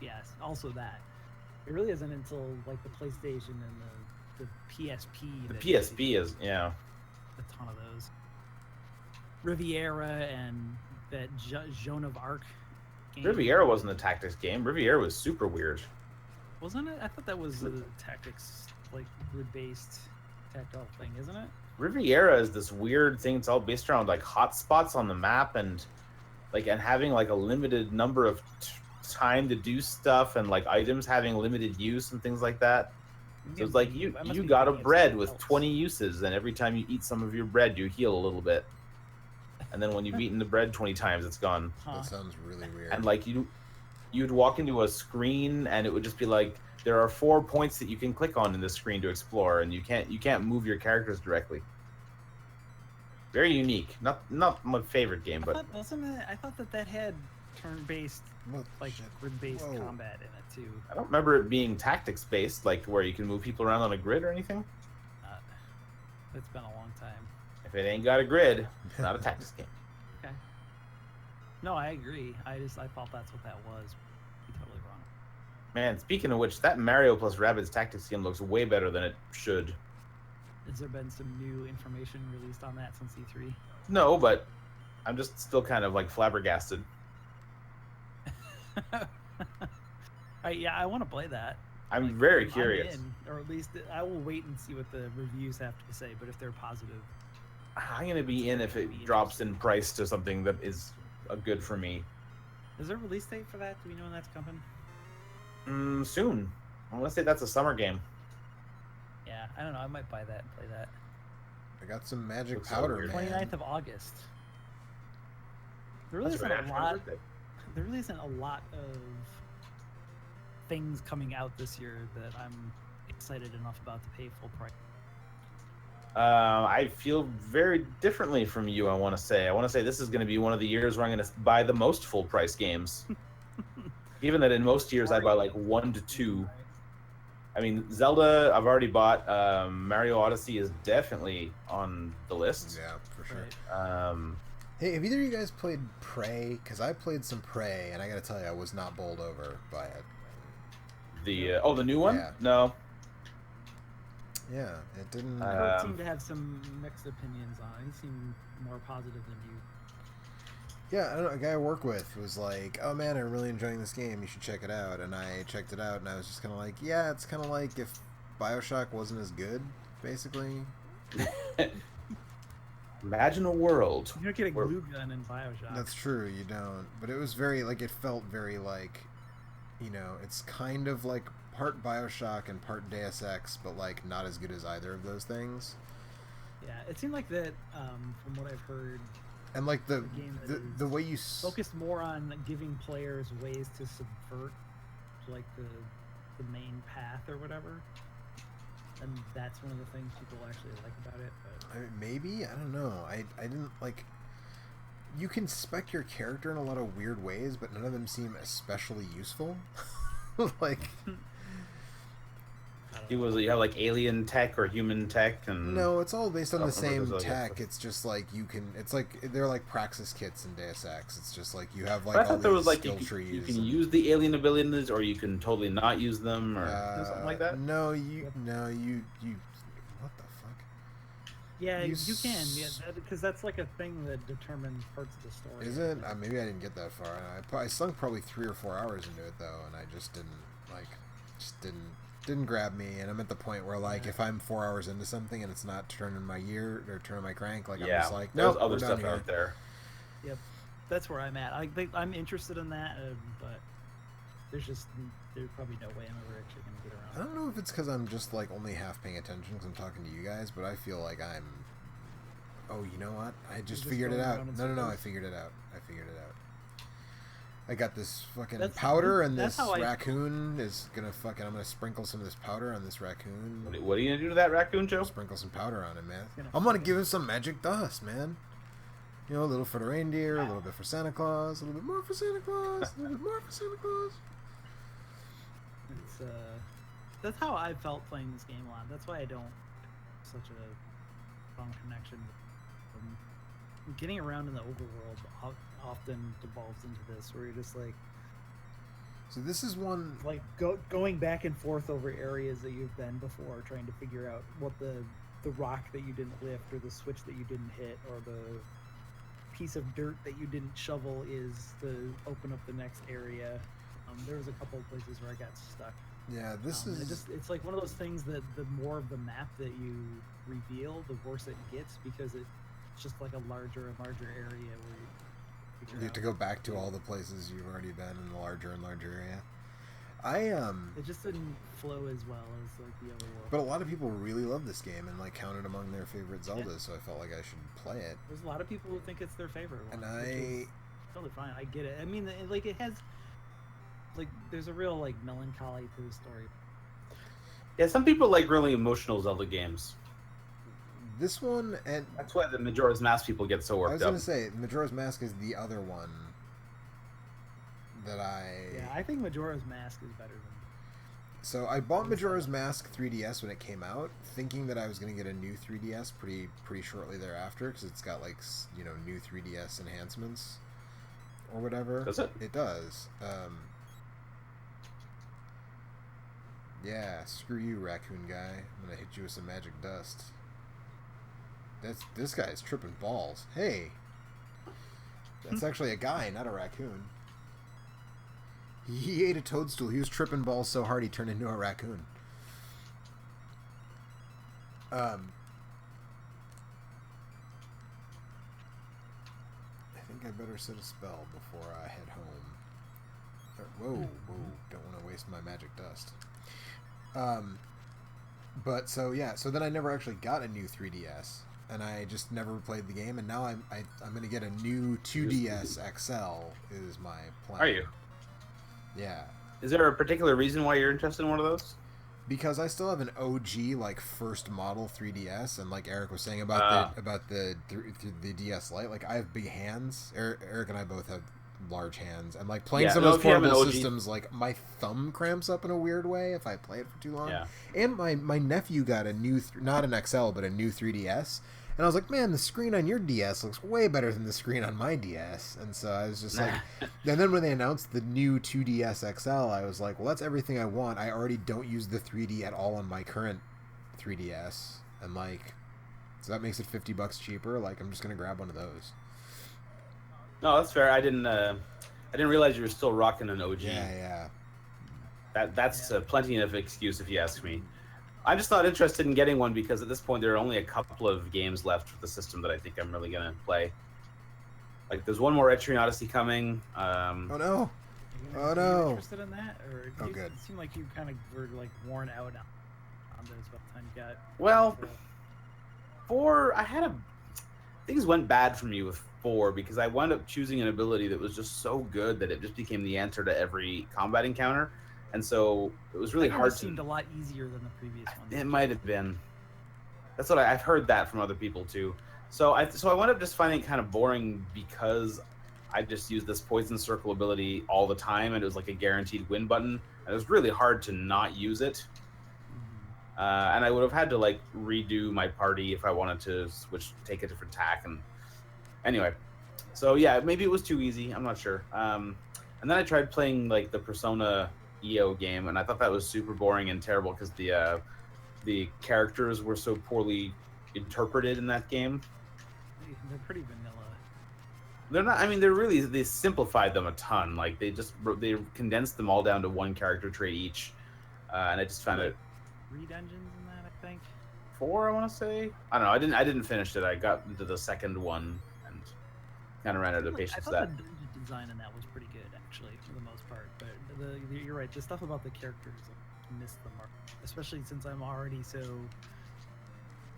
Yes, also that. It really isn't until like the PlayStation and the PSP. The that PSP is, yeah. a ton of those. Riviera and that Joan of Arc game. Riviera wasn't a tactics game. Riviera was super weird. Wasn't it? I thought that was a tactics, like grid-based tactile thing, isn't it? Riviera is this weird thing. It's all based around like hotspots on the map and having like a limited number of time to do stuff and like items having limited use and things like that. So it's like you got a bread with 20 uses, and every time you eat some of your bread, you heal a little bit. And then when you've eaten the bread 20 times, it's gone. That sounds really weird. And like you'd walk into a screen and it would just be like, there are 4 points that you can click on in this screen to explore, and you can't move your characters directly. Very unique. Not my favorite game, but I thought that had turn-based, like grid-based combat in it too. I don't remember it being tactics-based, like where you can move people around on a grid or anything. It's been a long time. If it ain't got a grid, it's not a tactics game. Okay. No, I agree. I thought that's what that was. Be totally wrong. Man, speaking of which, that Mario plus Rabbids tactics game looks way better than it should. Has there been some new information released on that since E3? No, but I'm just still kind of like flabbergasted. Yeah, I want to play that. I'm very curious. Or at least I will wait and see what the reviews have to say, but if they're positive. I'm going to be in if it drops in price to something that is good for me. Is there a release date for that? Do we know when that's coming? Soon. I want to say that's a summer game. Yeah, I don't know. I might buy that and play that. I got some magic Looks so powder, weird. man. 29th of August. There really That's isn't right a after my lot. birthday. There really isn't a lot of things coming out this year that I'm excited enough about to pay full price. I feel very differently from you, I want to say. This is going to be one of the years where I'm going to buy the most full price games. Even that in most years I buy like 1 to 2. I mean, Zelda, I've already bought. Mario Odyssey is definitely on the list. Yeah, for sure. Right. Hey, have either of you guys played Prey? Because I played some Prey, and I gotta tell you, I was not bowled over by it. The new one? Yeah. No. Yeah, it didn't. Kurt seemed to have some mixed opinions on it. He seemed more positive than you. Yeah, I don't know, a guy I work with was like, "Oh man, I'm really enjoying this game. You should check it out." And I checked it out, and I was just kind of like, "Yeah, it's kind of like if BioShock wasn't as good, basically." Imagine a world. You don't get a glue gun in BioShock. That's true, you don't. But it was very like it felt very like, it's kind of like part BioShock and part Deus Ex, but like not as good as either of those things. Yeah, it seemed like that. From what I've heard. And like the way you focused more on giving players ways to subvert, like the main path or whatever, and that's one of the things people actually like about it. But I mean, maybe I don't know. I didn't like. You can spec your character in a lot of weird ways, but none of them seem especially useful. Like. You have like alien tech or human tech, and no, it's all based on the same those tech. It's just like you can. It's like they're like Praxis kits in Deus Ex. It's just like you have like but I all thought there was these like skill you trees. can use the alien abilities, or you can totally not use them, or something like that. No, you. What the fuck? Yeah, you can. Yeah, because that's like a thing that determines parts of the story. Is it? Maybe I didn't get that far. I sunk probably 3 or 4 hours into it though, and I just didn't grab me. And I'm at the point where like if I'm 4 hours into something and it's not turning my gear or turning my crank, like I'm just like, no, there's other stuff out there. Yep, that's where I'm at. I'm interested in that, but there's probably no way I'm ever actually gonna get around. I don't know if it's because I'm just like only half paying attention because I'm talking to you guys, but I feel like I'm. Oh, you know what? I just figured it out. No, I figured it out. I got this fucking powder, and this raccoon is gonna fucking. I'm gonna sprinkle some of this powder on this raccoon. What are you gonna do to that raccoon, Joe? Sprinkle some powder on him, man. I'm gonna give him some magic dust, man. You know, a little for the reindeer, a little bit for Santa Claus, a little bit more for Santa Claus, a little bit more for Santa Claus. It's that's how I felt playing this game a lot. That's why I don't have such a strong connection. Getting around in the overworld often devolves into this, where you're just like. So this is one like going back and forth over areas that you've been before, trying to figure out what the rock that you didn't lift, or the switch that you didn't hit, or the piece of dirt that you didn't shovel is to open up the next area. There was a couple of places where I got stuck. Yeah, this is it's like one of those things that the more of the map that you reveal, the worse it gets, because it's just like a larger and larger area where you have to go back to all the places you've already been in the larger and larger area. It just didn't flow as well as like the other world. But a lot of people really love this game and like count it among their favorite Zeldas, so I felt like I should play it. There's a lot of people who think it's their favorite one. And totally fine. I get it. I mean, like it has, like there's a real like melancholy to the story. Yeah, some people like really emotional Zelda games. This one, and that's why the Majora's Mask people get so worked up. I was going to say, Majora's Mask is the other one that Yeah, I think Majora's Mask is better than. So I bought Majora's Mask 3DS when it came out, thinking that I was going to get a new 3DS pretty shortly thereafter, because it's got like new 3DS enhancements or whatever. Does it? It does. Yeah, screw you, raccoon guy. I'm gonna hit you with some magic dust. This guy's tripping balls. Hey, that's actually a guy, not a raccoon. He ate a toadstool. He was tripping balls so hard he turned into a raccoon. I think I better set a spell before I head home. Whoa, don't want to waste my magic dust. But so then I never actually got a new 3DS, and I just never played the game, and now I'm gonna get a new 2DS XL is my plan. Are you? Yeah. Is there a particular reason why you're interested in one of those? Because I still have an OG like first model 3DS, and like Eric was saying about the DS Lite, like I have big hands. Eric and I both have large hands, and like playing some of those portable systems, like my thumb cramps up in a weird way if I play it for too long. Yeah. And my nephew got a new not an XL but a new 3DS, and I was like, man, the screen on your DS looks way better than the screen on my DS. And so I was just like, and then when they announced the new 2DS XL, I was like, well, that's everything I want. I already don't use the 3D at all on my current 3DS, and like, so that makes it $50 cheaper. Like, I'm just gonna grab one of those. No, that's fair. I didn't realize you were still rocking an OG. Yeah. That's plenty of excuse if you ask me. I'm just not interested in getting one because at this point there are only a couple of games left for the system that I think I'm really gonna play. Like there's one more Etrian Odyssey coming. Oh no! Are you interested in that, or good. It seemed like you kind of were like worn out on those by the time you got. Well, 4, things went bad for me with 4 because I wound up choosing an ability that was just so good that it just became the answer to every combat encounter. And so it was really hard. It seemed a lot easier than the previous one. It might have been. That's what I've heard that from other people too. So I wound up just finding it kind of boring because I just used this poison circle ability all the time, and it was like a guaranteed win button. And it was really hard to not use it. And I would have had to like redo my party if I wanted to take a different tack. And anyway, so yeah, maybe it was too easy. I'm not sure. And then I tried playing like the Persona EO game, and I thought that was super boring and terrible because the characters were so poorly interpreted in that game. They're pretty vanilla. They're not. I mean, they simplified them a ton. Like they condensed them all down to one character trait each, and I just found it 3 dungeons in that, I think. 4. I want to say. I don't know. I didn't finish it. I got into the second one and kind of ran out of patience I for thought that. the dungeon design in that was pretty good, actually, for the most part. But you're right. The stuff about the characters, I missed the mark, especially since I'm already so.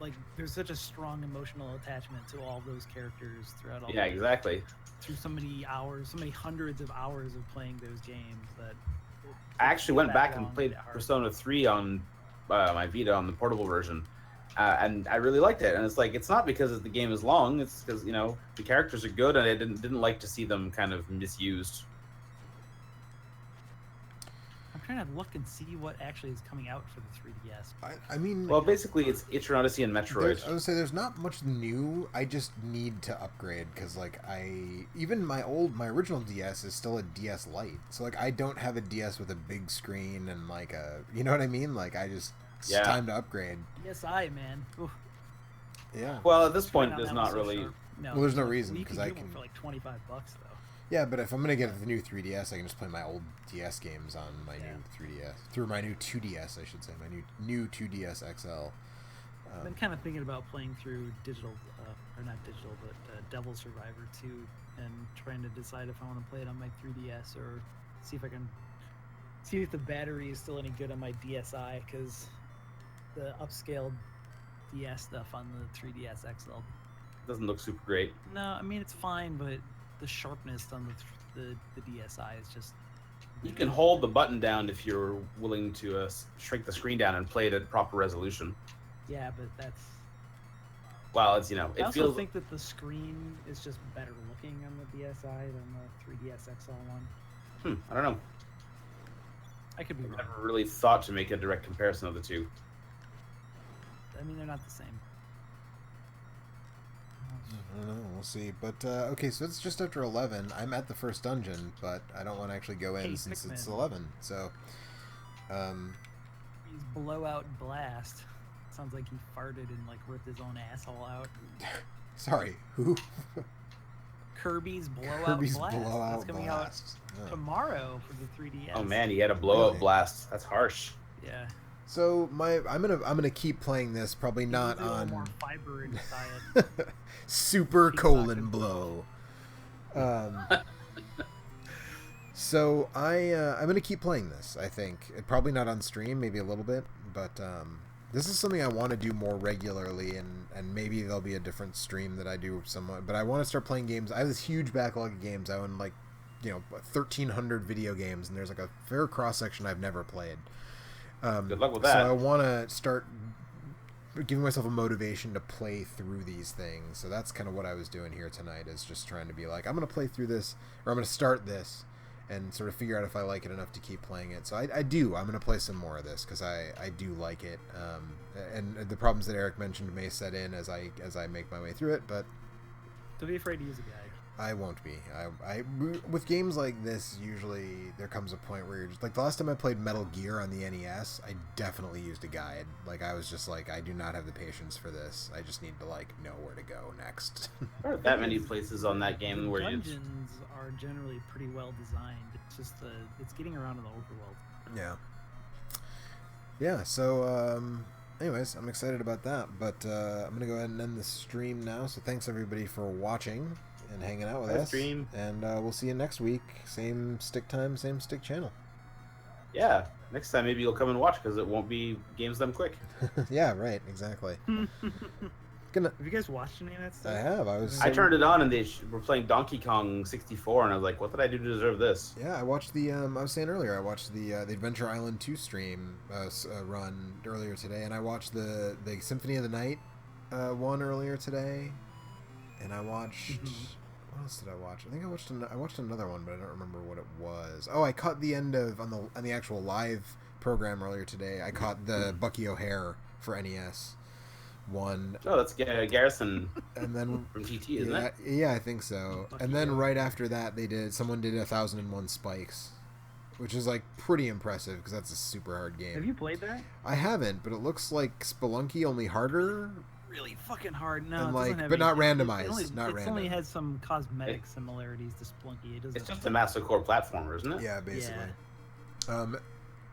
Like, there's such a strong emotional attachment to all those characters throughout all. Yeah, exactly. Through so many hours, so many hundreds of hours of playing those games that. I actually went back and played Persona 3 on my Vita on the portable version, and I really liked it. And it's like, it's not because the game is long; it's because the characters are good, and I didn't like to see them kind of misused. I'm trying to look and see what actually is coming out for the 3DS. I mean, well, basically, it's Eastern Odyssey and Metroid. I would say there's not much new. I just need to upgrade because, like, even my original DS is still a DS Lite. So, like, I don't have a DS with a big screen and like you know what I mean? Like, it's time to upgrade. DSi, man. Oof. Yeah. Well, at this point, there's not really. No, well, there's no reason because I can for like $25 though. Yeah, but if I'm gonna get the new 3DS, I can just play my old DS games on my new 3DS through my new 2DS, I should say, my new 2DS XL. I've been kind of thinking about playing through digital, or not digital, but Devil Survivor 2, and trying to decide if I want to play it on my 3DS or see if the battery is still any good on my DSi, because the upscaled DS stuff on the 3DS XL doesn't look super great. No, I mean it's fine, but the sharpness on the DSi is just. You can hold the button down if you're willing to shrink the screen down and play it at proper resolution. Yeah, but that's. Well, it's I also think that the screen is just better looking on the DSi than the 3DS XL one. I don't know. I could be wrong. Never really thought to make a direct comparison of the two. I mean, they're not the same. I don't know. We'll see. But okay, so it's just after 11. I'm at the first dungeon, but I don't want to actually go in since it's 11. So, he's blowout blast. Sounds like he farted and like ripped his own asshole out. Sorry, who? Kirby's blowout blast. That's coming out tomorrow for the 3DS. Oh man, he had a blowout blast. That's harsh. Yeah. So I'm gonna keep playing this. Probably not on more fiber in his diet. Super colon blow. So I'm gonna keep playing this. I think probably not on stream, maybe a little bit, but this is something I want to do more regularly, and maybe there'll be a different stream that I do somewhat. But I want to start playing games. I have this huge backlog of games. I own 1,300 video games, and there's like a fair cross section I've never played. Good luck with that. So I want to start giving myself a motivation to play through these things. So that's kind of what I was doing here tonight, is just trying to be like, I'm going to play through this, or I'm going to start this and sort of figure out if I like it enough to keep playing it. So I do. I'm going to play some more of this because I do like it. And the problems that Eric mentioned may set in as I make my way through it, but don't be afraid to use a guide. I won't be. I with games like this, usually there comes a point where you're just like, the last time I played Metal Gear on the NES, I definitely used a guide. Like, I was just like, I do not have the patience for this. I just need to know where to go next. There aren't that many places on that game where dungeons are generally pretty well designed. It's just it's getting around in the overworld. Yeah. Yeah. So anyways, I'm excited about that. But I'm gonna go ahead and end the stream now. So thanks everybody for watching and hanging out with us. Stream. And we'll see you next week. Same stick time, same stick channel. Yeah, next time maybe you'll come and watch because it won't be games done quick. Yeah, right, exactly. Have you guys watched any of that stuff? I have. I turned it on and they were playing Donkey Kong 64, and I was like, "What did I do to deserve this?" Yeah, I watched the. I was saying earlier, I watched the Adventure Island 2 stream run earlier today, and I watched the Symphony of the Night one earlier today, and I watched. What else did I watch? I think I watched another one, but I don't remember what it was. Oh, I caught the end of on the actual live program earlier today. I caught the Bucky O'Hare for NES one. Oh, that's Garrison. And then from TT, isn't it? Yeah, I think so. Bucky and then right after that, someone did 1001 Spikes, which is like pretty impressive because that's a super hard game. Have you played that? I haven't, but it looks like Spelunky, only harder. really fucking hard. No, And, it like, doesn't have but not anything. randomized, not It random. only has some cosmetic similarities to Splunky. It doesn't. It's just a Master Core platformer, isn't it? Yeah, basically. Yeah.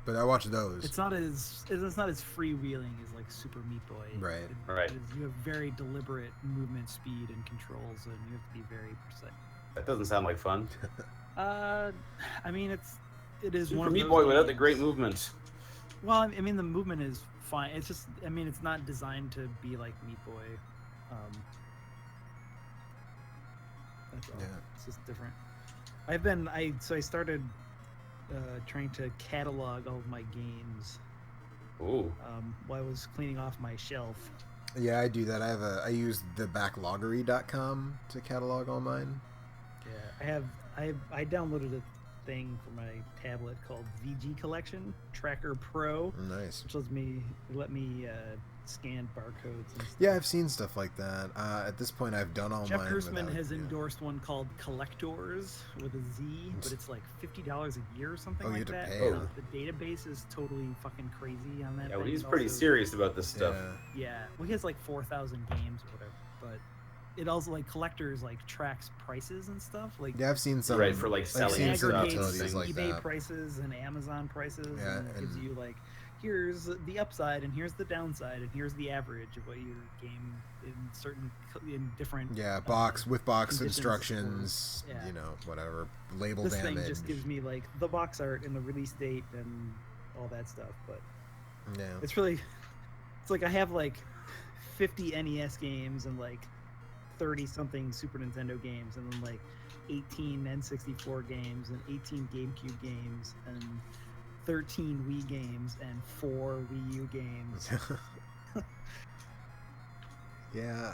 But I watched those. It's not as freewheeling as like Super Meat Boy. Right. Right. You have very deliberate movement speed and controls, and you have to be very precise. That doesn't sound like fun. I mean, it is Super one of Meat those Boy without the games. great movement. Well, I mean, the movement is fine. It's just, I mean, it's not designed to be like Meat Boy. That's all. Yeah. It's just different. I started trying to catalog all of my games Ooh. while I was cleaning off my shelf. Yeah, I do that. I use the backloggery.com to catalog all mine. Yeah, I downloaded a thing for my tablet called VG Collection Tracker Pro, Nice. which let me scan barcodes and stuff. Yeah, I've seen stuff like that. At this point, I've done all Jeff mine. Gerstmann without, has yeah. endorsed one called Collectors with a Z, but it's like $50 a year or something Oh, you like have to that. pay, And huh? The database is totally fucking crazy on that. Yeah, well, thing. he's It pretty also- serious about this stuff. Yeah. Yeah, well, he has like 4,000 games or whatever, but it also like Collectors like tracks prices and stuff. Like Yeah, I've seen some. Right, for, like, I've selling seen some stuff. utilities like eBay that. prices and Amazon prices, Yeah, and it gives and- you like, here's the upside and here's the downside and here's the average of what your game in different Yeah, box with box conditions instructions. or- yeah. You know, whatever label this damage. thing just gives me like the box art and the release date and all that stuff. But Yeah. it's like I have like 50 NES games and like 30 something Super Nintendo games and then like 18 N64 games and 18 GameCube games and 13 Wii games and 4 Wii U games. Yeah,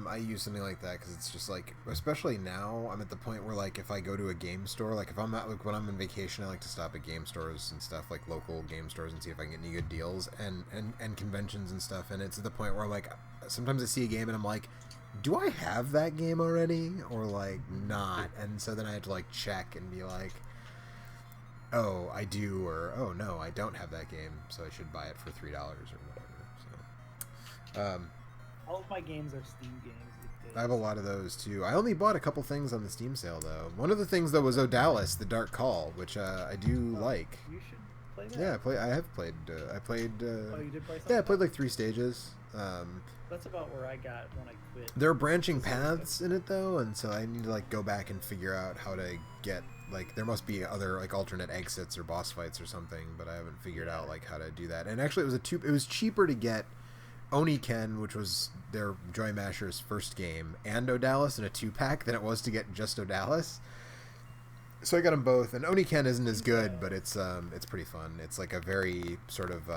I use something like that because it's just like, especially now, I'm at the point where like if I go to a game store, like if I'm not like when I'm on vacation, I like to stop at game stores and stuff, like local game stores, and see if I can get any good deals and conventions and stuff. And it's at the point where like sometimes I see a game and I'm like, do I have that game already or like not? And so then I have to like check and be like, oh, I do, or oh no, I don't have that game, so I should buy it for $3 or whatever. So, All of my games are Steam games these days. I have a lot of those too. I only bought a couple things on the Steam sale though. One of the things though was Odalis: The Dark Call, which I do like. You should play that. Yeah, I have played. I played. Oh, you did play something? Yeah, I played like 3 stages. That's about where I got when I quit. There are branching paths in it though, and so I need to like go back and figure out how to get like there must be other like alternate exits or boss fights or something, but I haven't figured out like how to do that. And actually, it was cheaper to get Oniken, which was their Joy Masher's first game, and Odalis in a 2-pack than it was to get just Odalis. So I got them both, and Oniken isn't as good, but it's pretty fun. It's like a very sort of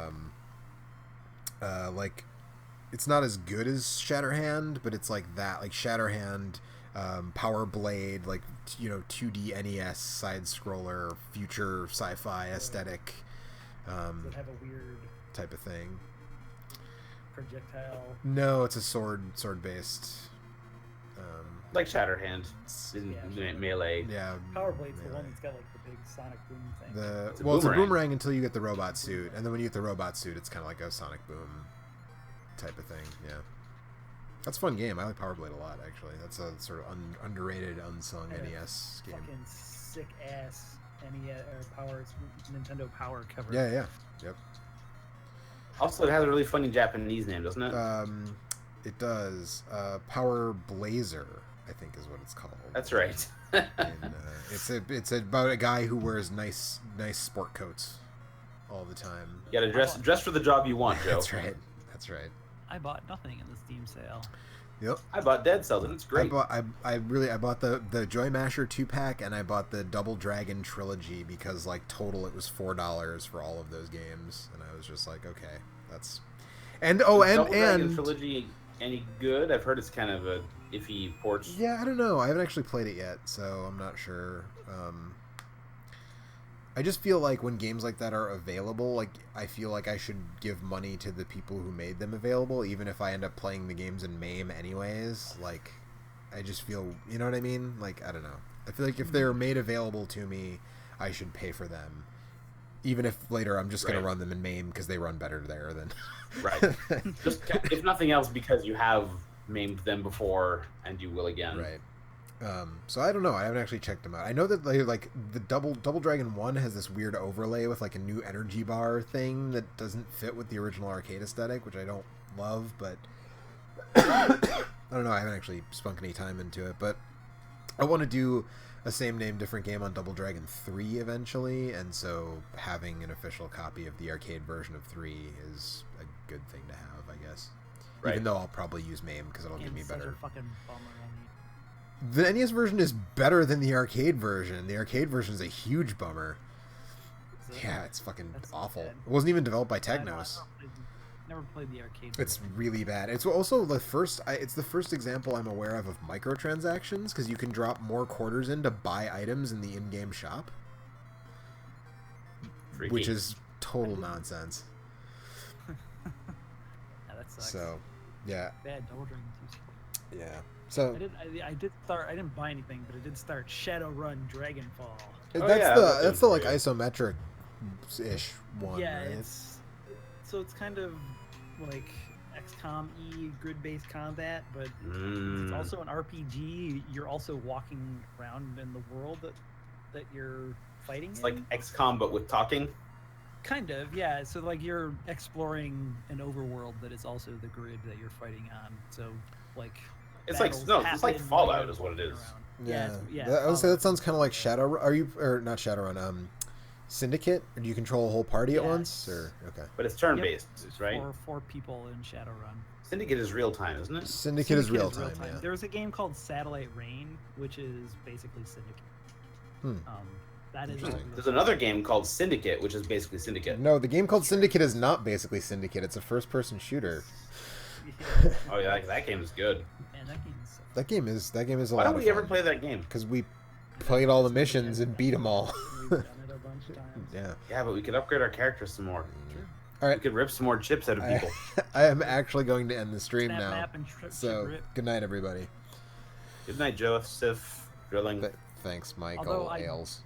like it's not as good as Shatterhand, but it's like that, like Shatterhand, Power Blade, like 2D NES side scroller, future sci-fi aesthetic, Does it have a weird type of thing. projectile? No, it's a sword based. Like Shatterhand in Melee. Yeah. Power Blade's the melee. one that's got like the big sonic boom thing. It's a It's a boomerang. boomerang until you get the robot suit, and then when you get the robot suit, it's kind of like a Sonic Boom type of thing. Yeah, that's a fun game. I like Power Blade a lot, actually. That's a sort of underrated, unsung And a NES game. Fucking sick ass NES or Nintendo Power cover. Yeah, yep. Also, it has a really funny Japanese name, doesn't it? It does. Power Blazer, I think, is what it's called. That's right. And, it's about a guy who wears nice sport coats all the time. You gotta dress for the job you want, Joe. That's right. That's right. I bought nothing in the Steam sale. Yep. I bought Dead Cells and it's great. I bought the Joy Masher 2-pack, and I bought the Double Dragon trilogy because like total it was $4 for all of those games, and I was just like, okay, that's Double Dragon Trilogy any good? I've heard it's kind of a iffy port. yeah, I don't know. I haven't actually played it yet, so I'm not sure. I just feel like when games like that are available, like I feel like I should give money to the people who made them available, even if I end up playing the games in MAME anyways. Like, I just feel, you know what I mean? Like, I don't know. I feel like if they're made available to me, I should pay for them, Even if later I'm just going Right. to run them in MAME because they run better there than... Right. Just if nothing else, because you have maimed them before and you will again. Right. So I don't know. I haven't actually checked them out. I know that like the Double Dragon 1 has this weird overlay with like a new energy bar thing that doesn't fit with the original arcade aesthetic, which I don't love, but I don't know. I haven't actually spunk any time into it, but I want to do a same name, different game on Double Dragon 3 eventually, and so having an official copy of the arcade version of 3 is a good thing to have, I guess. Right. Even though I'll probably use MAME because it'll give me Such better. a fucking bummer on me. The NES version is better than the arcade version. The arcade version is a huge bummer. So, Yeah, it's fucking that's awful. bad. It wasn't even developed by I know, I Technos. never played the arcade. It's version. really bad. It's also the first. It's the first example I'm aware of microtransactions because you can drop more quarters in to buy items in the in-game shop, Freaky. which is total nonsense. Yeah, that sucks. So, yeah, Bad Double Dragon 2. yeah. So I did start. I didn't buy anything, but I did start Shadowrun Dragonfall. Oh, that's yeah, the that that's the was like great. isometric-ish one, Yeah, right? it's kind of like XCOM-y grid-based combat, but it's also an RPG. You're also walking around in the world that you're fighting. It's in. like XCOM, but with talking. Kind of, yeah. So like you're exploring an overworld that is also the grid that you're fighting on. So like It's like battles it's like happen Fallout while you're is what it walking is. around. Yeah, yeah. I would say that Fallout. sounds kind of like Shadow. Are you or not Shadowrun? Syndicate? Or do you control a whole party at Yeah. once? Or okay, But it's turn-based, There's right? four people in Shadowrun. Syndicate is real time, isn't it? Syndicate is real time. Yeah. There was a game called Satellite Rain, which is basically Syndicate. Hmm. That is Interesting. There's another game called Syndicate, which is basically Syndicate. No, the game called Syndicate is not basically Syndicate. It's a first-person shooter. Oh yeah, that game is good. Man, that game's That game is a Why lot don't of we ever fun. play that game? Because we played all the missions and beat them all. We've done it a bunch of times. Yeah. Yeah, but we could upgrade our characters some more. All We right. could rip some more chips out of people. I am actually going to end the stream Snap now. map and trip So, rip. good night, everybody. Good night, Joseph. Drilling. Thanks, Michael Although I- Ailes.